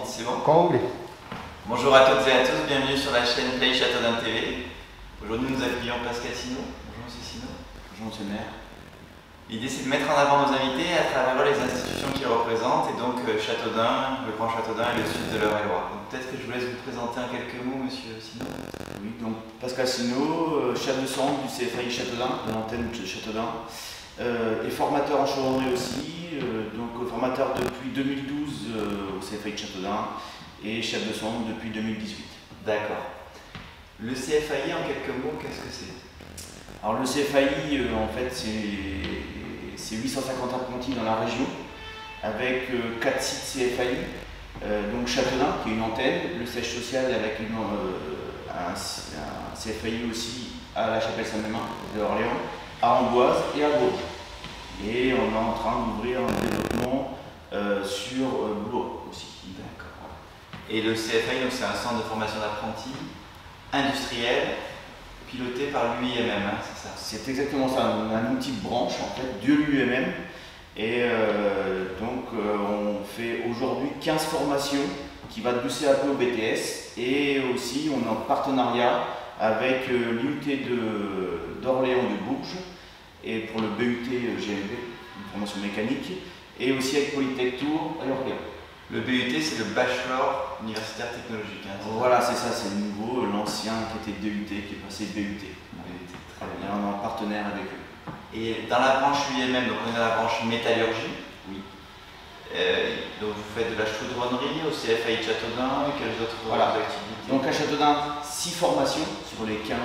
C'est bon? Quand vous voulez. Bonjour à toutes et à tous, bienvenue sur la chaîne Play Châteaudun TV. Aujourd'hui nous accueillons Pascal Sinaud. Bonjour Monsieur Sinaud. Bonjour Monsieur le maire. L'idée c'est de mettre en avant nos invités à travers les institutions qu'ils représentent et donc Châteaudun, le Grand Châteaudun et le sud de l'Eure-et-Loire. Peut-être que je vous laisse vous présenter en quelques mots Monsieur Sinaud. Oui, donc Pascal Sinaud, chef de centre du CFAI Châteaudun, de l'antenne de Châteaudun, et formateur en chaudronnerie aussi, donc formateur depuis 2012 au CFAI de Châteaudun et chef de centre depuis 2018. D'accord. Le CFAI en quelques mots, qu'est-ce que c'est? Alors le CFAI en fait c'est 850 apprentis dans la région avec 4 sites CFAI, donc Châteaudun qui est une antenne, le siège social avec un CFAI aussi à la Chapelle-Saint-Mémin de Orléans, à Amboise et à Bourges. Et on est en train d'ouvrir un développement sur Blois aussi. D'accord. Et le CFAI, c'est un centre de formation d'apprentis industriel piloté par l'UIMM, hein, c'est ça? C'est exactement ça, un outil de branche en fait de l'UIMM. Et donc on fait aujourd'hui 15 formations qui va pousser un peu au BTS et aussi on est en partenariat avec l'IUT d'Orléans de Bourges et pour le BUT GMP, une formation mécanique, et aussi avec Polytech Tours à Orléans. Le BUT c'est le Bachelor Universitaire Technologique. Hein, voilà, c'est ça, c'est le nouveau, l'ancien qui était DUT qui est passé BUT. Très bien. Et on est en partenaire avec eux. Et dans la branche UIMM, donc on est dans la branche métallurgie. Oui. Donc vous faites de la chaudronnerie au CFAI de Châteaudun et quelles autres activités? Donc à Châteaudun, 6 formations sur les 15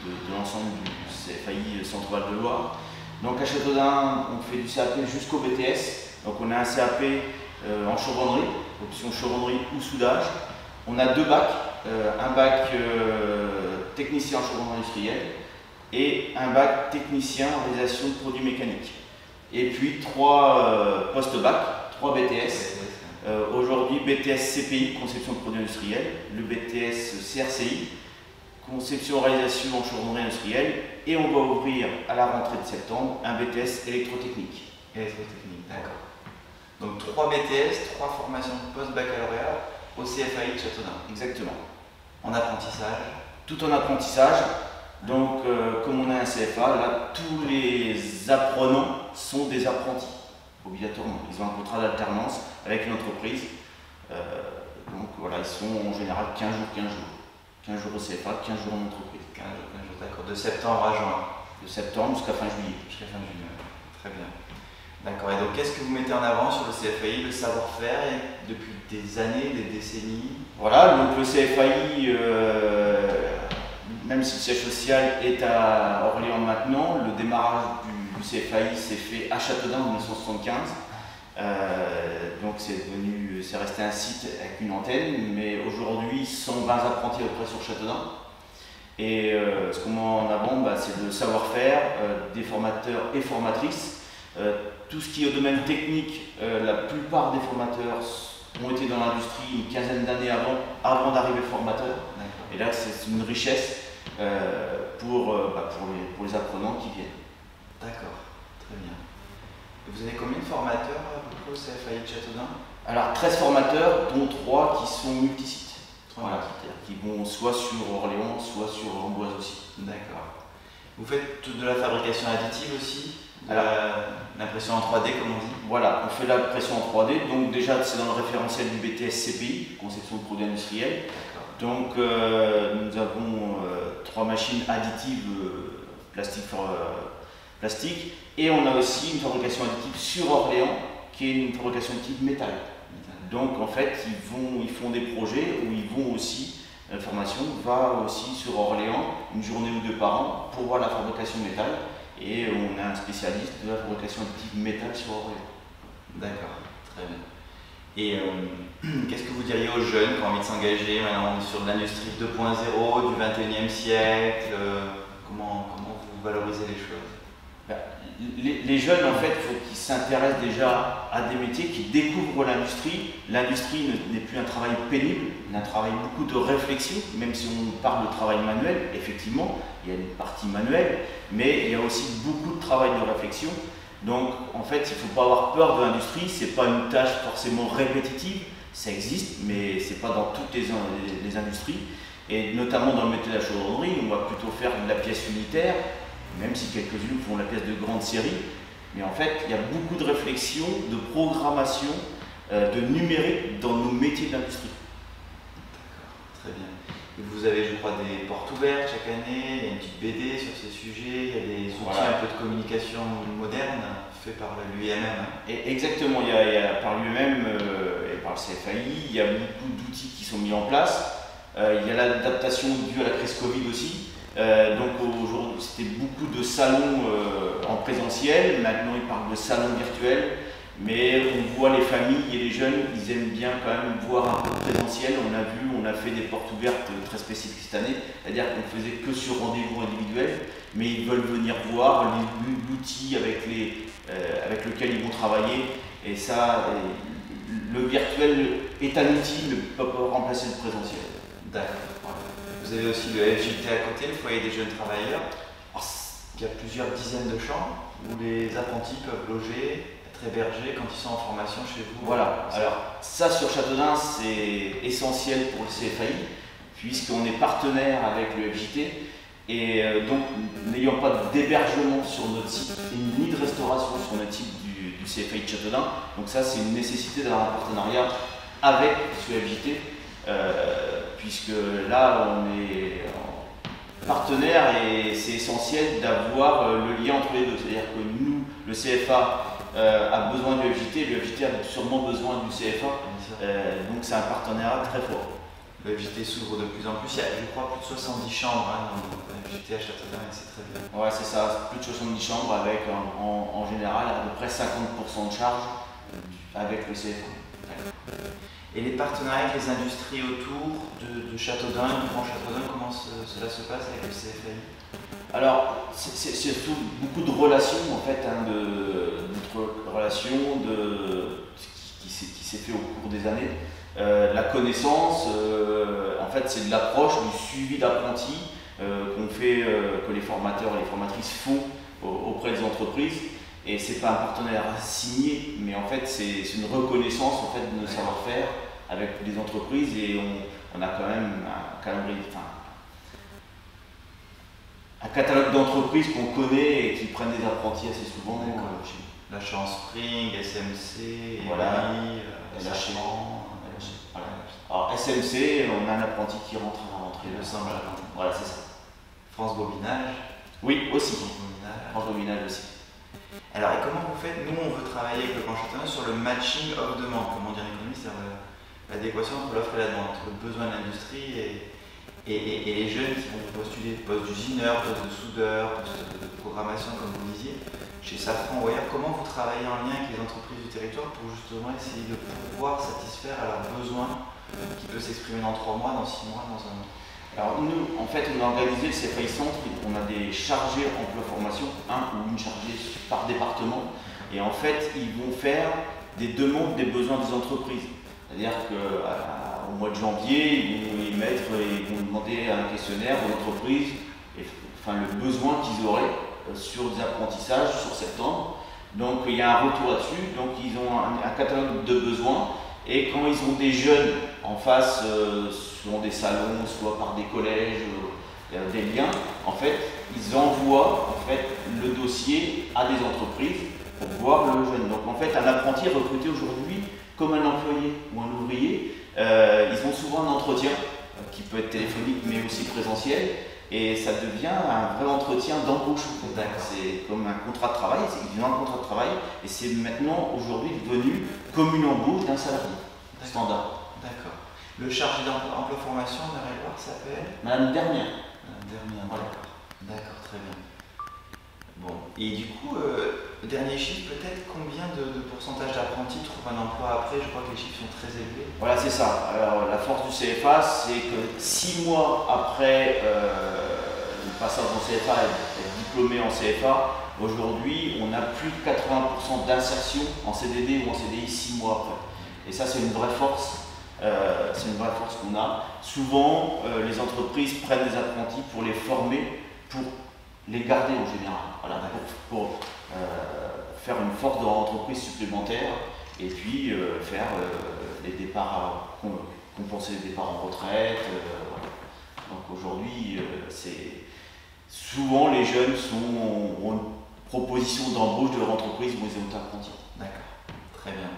de l'ensemble du CFAI Centre-Val de Loire. Donc à Châteaudun, on fait du CAP jusqu'au BTS. Donc on a un CAP en chaudronnerie, option chaudronnerie ou soudage. On a 2 bacs, un bac technicien en chaudronnerie industrielle et un bac technicien en réalisation de produits mécaniques. Et puis 3 post-bac, 3 BTS. Aujourd'hui BTS CPI, conception de produits industriels, le BTS CRCI, conception et réalisation en chaudronnerie industrielle, et on va ouvrir à la rentrée de septembre un BTS électrotechnique. Électrotechnique, d'accord. Donc 3 BTS, 3 formations post-baccalauréat au CFAI de Châteaudun. Exactement. En apprentissage? Tout en apprentissage. Donc comme on a un CFA, là tous les apprenants sont des apprentis, obligatoirement. Ils ont un contrat d'alternance avec une entreprise. Donc voilà, ils sont en général 15 jours, 15 jours. 15 jours au CFA, 15 jours en entreprise. 15 jours, d'accord. De septembre à juin? De septembre jusqu'à fin juillet. Jusqu'à fin juillet, très bien. D'accord, et donc qu'est-ce que vous mettez en avant sur le CFAI? Le savoir-faire depuis des années, des décennies? Voilà, donc le CFAI, même si le siège social est à Orléans maintenant, le démarrage du CFAI s'est fait à Châteaudun en 1975. Donc c'est resté un site avec une antenne, mais aujourd'hui 120 apprentis à peu près sur Châteaudun. Et ce qu'on met en avant, c'est le savoir-faire des formateurs et formatrices. Tout ce qui est au domaine technique, la plupart des formateurs ont été dans l'industrie une quinzaine d'années avant d'arriver formateur. Et là c'est une richesse pour les apprenants qui viennent. D'accord, très bien. Vous avez combien de formateurs à peu près au CFAI de Châteaudun? Alors 13 formateurs, dont 3 qui sont multisites. Voilà. Qui vont soit sur Orléans, soit sur Amboise aussi. D'accord. Vous faites de la fabrication additive aussi? L'impression en 3D comme on dit? Voilà, on fait l'impression en 3D, donc déjà c'est dans le référentiel du BTS CPI, conception de produits industriels. Donc nous avons 3 machines additives plastique et on a aussi une fabrication additive sur Orléans qui est une fabrication de type métal. Donc en fait ils font des projets où ils vont aussi, la formation va aussi sur Orléans une journée ou 2 par an pour voir la fabrication métal. Et on a un spécialiste de la fabrication additive métal sur Orléans. D'accord, très bien. Et qu'est-ce que vous diriez aux jeunes qui ont envie de s'engager? Maintenant on est sur de l'industrie 2.0, du 21e siècle. Comment vous valorisez les choses? Les jeunes, en fait, il faut qu'ils s'intéressent déjà à des métiers, qu'ils découvrent l'industrie. L'industrie n'est plus un travail pénible, il y a un travail beaucoup de réflexion, même si on parle de travail manuel, effectivement, il y a une partie manuelle, mais il y a aussi beaucoup de travail de réflexion. Donc, en fait, il ne faut pas avoir peur de l'industrie, ce n'est pas une tâche forcément répétitive, ça existe, mais ce n'est pas dans toutes les industries. Et notamment dans le métier de la chaudronnerie, on va plutôt faire de la pièce unitaire, même si quelques-unes font la pièce de grande série. Mais en fait, il y a beaucoup de réflexion, de programmation, de numérique dans nos métiers d'industrie. D'accord, très bien. Et vous avez, je crois, des portes ouvertes chaque année, il y a une petite BD sur ces sujets, il y a des outils un peu de communication moderne faits par l'UIMM. Exactement, il y a par l'UIMM et par le CFAI, il y a beaucoup d'outils qui sont mis en place. Il y a l'adaptation due à la crise Covid aussi. Donc aujourd'hui, c'était beaucoup de salons en présentiel. Maintenant, ils parlent de salons virtuels. Mais on voit les familles et les jeunes, ils aiment bien quand même voir un peu de présentiel. On a fait des portes ouvertes très spécifiques cette année. C'est-à-dire qu'on ne faisait que sur rendez-vous individuel. Mais ils veulent venir voir l'outil avec lequel ils vont travailler. Et ça, le virtuel est un outil, mais ne peut pas remplacer le présentiel. D'accord. Vous avez aussi le FJT à côté, le foyer des jeunes travailleurs. Il y a plusieurs dizaines de chambres où les apprentis peuvent loger, être hébergés quand ils sont en formation chez vous. Voilà. Alors ça sur Châteaudun, c'est essentiel pour le CFAI puisqu'on est partenaire avec le FJT et donc n'ayant pas d'hébergement sur notre site ni de restauration sur notre site du CFAI de Châteaudun, donc ça c'est une nécessité d'avoir un partenariat avec ce FJT. Puisque là on est partenaire et c'est essentiel d'avoir le lien entre les deux. C'est-à-dire que nous, le CFA a besoin du FJT, le FJT a sûrement besoin du CFA, donc c'est un partenariat très fort. Le FJT s'ouvre de plus en plus, il y a je crois plus de 70 chambres dans le FJT à Châteaudun et c'est très bien. Ouais c'est ça, plus de 70 chambres avec en général à peu près 50% de charge avec le CFA. Et les partenariats avec les industries autour de Châteaudun, du Grand Châteaudun, comment cela se passe avec le CFAI? Alors, c'est surtout beaucoup de relations, en fait, notre relation qui s'est fait au cours des années. La connaissance, en fait, c'est de l'approche, du suivi d'apprentis que les formateurs et les formatrices font auprès des entreprises. Et c'est pas un partenariat signé, mais en fait c'est une reconnaissance en fait, de nos savoir-faire avec les entreprises et on a quand même un catalogue d'entreprises qu'on connaît et qui prennent des apprentis assez souvent. La Chance Spring, SMC, voilà. LHC. Voilà. Alors SMC, on a un apprenti qui rentre à rentrer. Le Saint Valentin. Voilà, c'est ça. France Bobinage. Oui, aussi. France Bobinage aussi. Alors, et comment vous faites? Nous, on veut travailler avec le Grand Châteaudun sur le matching off-demande, comme on dit en économie, c'est-à-dire l'adéquation entre l'offre et la demande, entre le besoin de l'industrie et les jeunes qui vont postuler poste d'usineur, poste de soudeur, poste de programmation, comme vous disiez. Chez Safran ou ailleurs, comment vous travaillez en lien avec les entreprises du territoire pour justement essayer de pouvoir satisfaire à leurs besoins qui peuvent s'exprimer dans 3 mois, dans 6 mois, dans un an? Alors nous, en fait, on a organisé le CFAI Centre, on a des chargés emploi formation, un ou une chargée par département, et en fait, ils vont faire des demandes des besoins des entreprises. C'est-à-dire qu'au mois de janvier, ils vont demander un questionnaire aux entreprises, le besoin qu'ils auraient sur des apprentissages sur septembre. Donc il y a un retour là-dessus, donc ils ont un catalogue de besoins. Et quand ils ont des jeunes en face, soit des salons, soit par des collèges, des liens, en fait, ils envoient le dossier à des entreprises pour voir le jeune. Donc en fait, un apprenti est recruté aujourd'hui comme un employé ou un ouvrier. Ils ont souvent un entretien qui peut être téléphonique mais aussi présentiel. Et ça devient un vrai entretien d'embauche. C'est comme un contrat de travail, ils ont un contrat de travail et c'est maintenant aujourd'hui devenu comme une embauche d'un salarié standard. D'accord. Le chargé d'emploi formation, on va voir, ça s'appelle Madame Dernière. Madame Dernière, d'accord. D'accord, très bien. Bon, et du coup, dernier chiffre, peut-être combien de pourcentage d'apprentis trouvent un emploi après? Je crois que les chiffres sont très élevés. Voilà, c'est ça. Alors, la force du CFA, c'est que 6 mois après le passage en CFA et être diplômé en CFA, aujourd'hui, on a plus de 80% d'insertion en CDD ou en CDI 6 mois après. Et ça, c'est une vraie force. C'est une vraie force qu'on a. Souvent, les entreprises prennent des apprentis pour les former, pour les garder en général, voilà, pour faire une force dans l'entreprise supplémentaire et puis faire les départs, compenser les départs en retraite. Voilà. Donc aujourd'hui, souvent les jeunes ont une proposition d'embauche de leur entreprise où ils ont été apprentis. D'accord, très bien.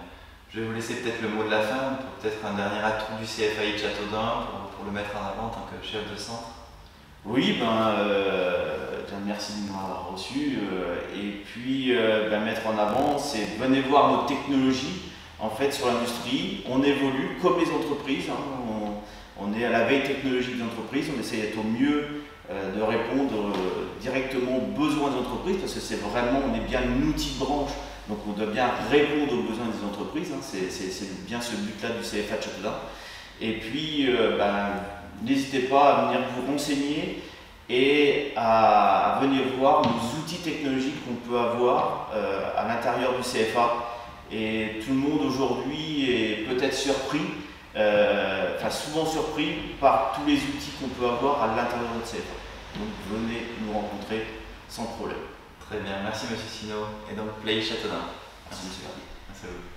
Je vais vous laisser peut-être le mot de la fin, peut-être un dernier atout du CFAI de Châteaudun pour le mettre en avant en tant que chef de centre. Oui, merci de m'avoir reçu. Et puis, mettre en avant, c'est venez voir nos technologies en fait sur l'industrie. On évolue comme les entreprises. On est à la veille technologique d'entreprise. On essaie d'être au mieux de répondre directement aux besoins des entreprises parce que on est bien un outil de branche. Donc on doit bien répondre aux besoins des entreprises. C'est bien ce but-là du CFA de Châteaudun. Et puis, n'hésitez pas à venir vous renseigner et à venir voir nos outils technologiques qu'on peut avoir à l'intérieur du CFA. Et tout le monde aujourd'hui est peut-être surpris, souvent surpris par tous les outils qu'on peut avoir à l'intérieur de notre CFA. Donc venez nous rencontrer sans problème. Très bien, merci Monsieur Sino. Et donc Play Châteaudun. Merci Monsieur Verdier. Merci à vous.